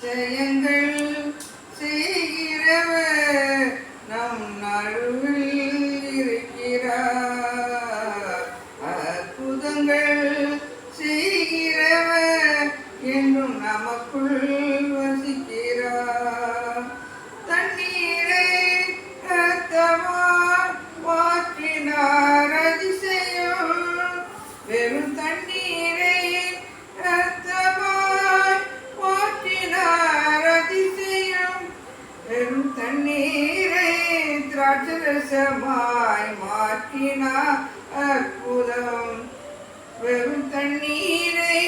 அதிசயங்கள் செய்கிறவர் நம் நடுவில் இருக்கிறார். அற்புதங்கள் செய்கிறவர் என்றும் நமக்குள் வசிக்கிறார். தண்ணீரை இரத்தமாய் மாற்றினார் அதிசயம். வெறும் தண்ணீரை இரத்தமாய் மாற்றினார் அதிசயம். வெறும் தண்ணீரை திராட்சரசமாய் மாற்றினார் அற்புதம். வெறும் தண்ணீரை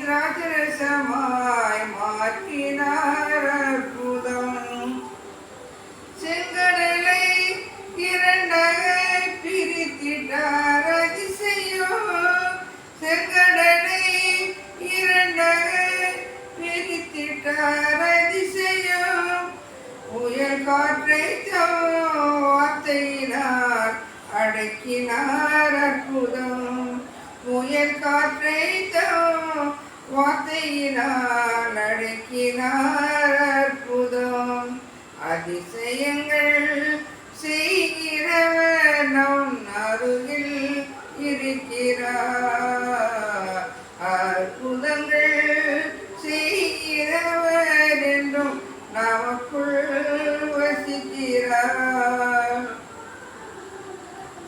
திராட்சரசமாய் மாற்றினார் அற்புதம். செங்கடலை இரண்டாக பிரித்திட்டார் அதிசயம். செங்கடலை இரண்டாக பிரித்திட்டார் அதிசயம். புயல் காற்றை வார்த்தையினார் அடக்கினார் அற்புதம். புயல் காற்றை வார்த்தையினால் அடக்கினார் அற்புதம். அதிசயங்கள் செய்கிறவர் நம் அருகில் இருக்கிறார். அற்புதங்கள் செய்கிறவர் என்றும் நமக்குள் வசிக்கிறார்.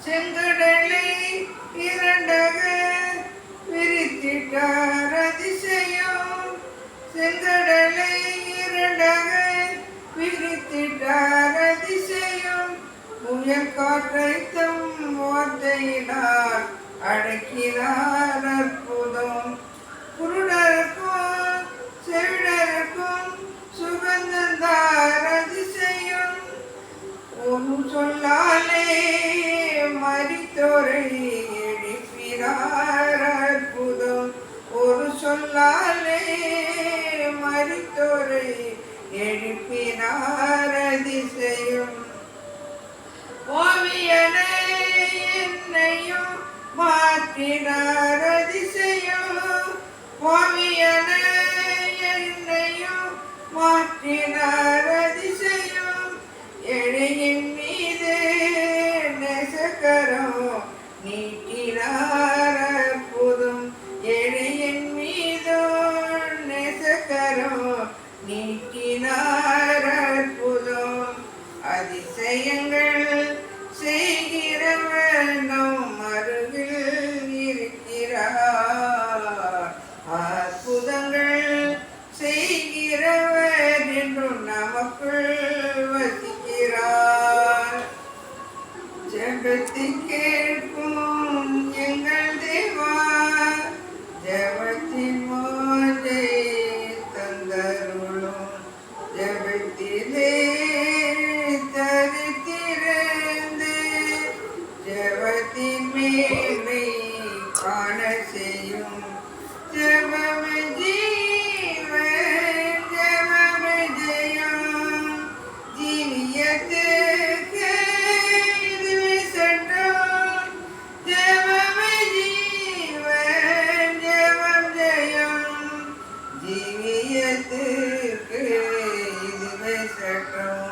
செங்கடலை இரண்டாக பிரித்திட்டார் அதிசயம். செங்கடலை இரண்டாக பிரித்திட்டார் அதிசயம். புயல் காற்றை தம் வார்த்தையினால் அடக்கினார் அற்புதம். குருடருக்கும் செவிடருக்கும் சுகந்தார் அதிசயம். ஒரு சொல்லாலே மரித்தோரை எழுப்பினார் அற்புதம். ஒரு சொல்லாலே மரித்தோரை எழுப்பினார் அதிசயம். ஓவியனை என்னையும் மாற்றினார் அதிசயம். ஓவியனை என்னையும் மாற்றினார் அதிசயம். எழையின் மீது நெசக்கரம் நீட்டினார் அற்புதம். எழையின் மீது நெசக்கரம் நீட்டினார் அற்புதம். அதிசயங்கள் செய்கிறவர் நம் அருகில் இருக்கிறார். அற்புதங்கள் செய்கிறவர் என்றும் நமக்குள் வசிக்கிறார். ஜெபத்தை கேட்கும் எங்கள் தேவா, ஜெபத்தின் மோதை தந்தருளும். ஜெபத்திலே தரித்திருந்து ஜெபத்தின் மேன்மை காண செய்யும். ஜெபமே ஜீவன், ஜெபமே ஜெயம். ஜீவியத்துக்கு இதுவே சட்டம். ஜெபமே ஜீவன், ஜெபம் ஜெயம். ஜீவியத்துக்கு இதுவே சட்டம்.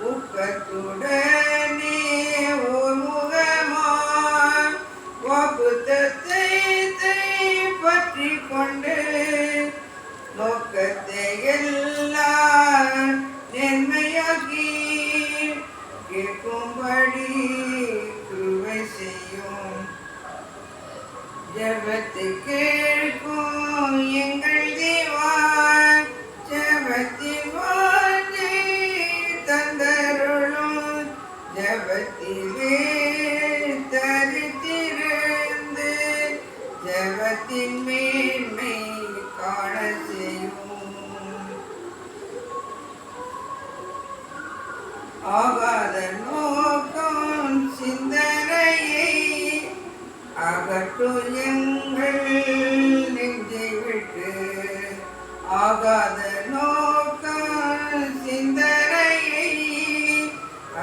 ஊக்கத்துடனே ஓர் முகமாய் வாக்குத்தத்தை பற்றி கொண்டு நோக்கத்தை எல்லாம் நன்மையாக்கி கேட்கும்படி கிருபை செய்யும். ஜெபத்தை கேட்கும் எங்கள் தேவா, ஜெபத்தின் வாஞ்சை தந்தருளும். ஜெபத்திலே தரித்திருந்து ஜெபத்தின் மேன்மை காண செய்யும். ஆகாத நோக்கம் சிந்தனையை அகற்றும் எங்கள் நெஞ்சை விட்டு. ஆகாத நோக்கம் சிந்தனையை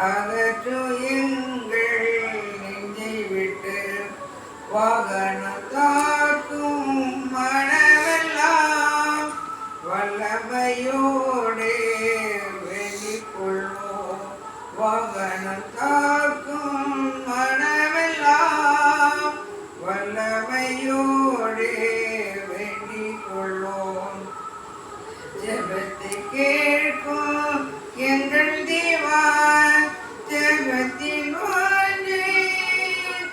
அகற்றும் எங்கள் நெஞ்சை விட்டு. வாகனம் தாக்கும் மனவெல்லாம் வல்லப வல்லமையோடு வெளிக்கொள்வோம். வாகனம் காக்கும் மனமெல்லாம் வல்லமையோடு வேண்டிக் கொள்வோம். ஜெபத்தை கேட்கும் எங்கள் தேவா, ஜெபத்தின் வாஞ்சை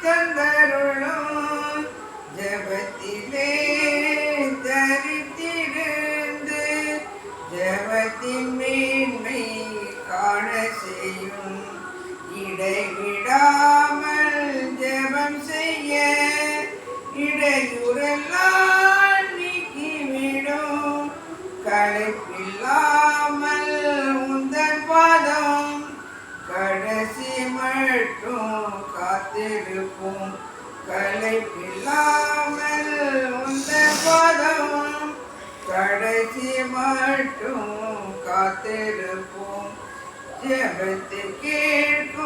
தந்தருளும். ஜெபத்திலே தரித்திருந்து ஜெபத்தின் மேன்மை காண செய்யும். இடைவிடாமல் ஜெபம் செய்ய இடையூறெல்லாம் நீக்கிவிடும். களைப்பில்லாமல் உந்தன் பாதம் கடைசி மட்டும் காத்திருப்போம். களைப்பில்லாமல் உந்தன் பாதம் கடைசி மட்டும் காத்திருப்போம். ஜெபத்தை கேட்கும்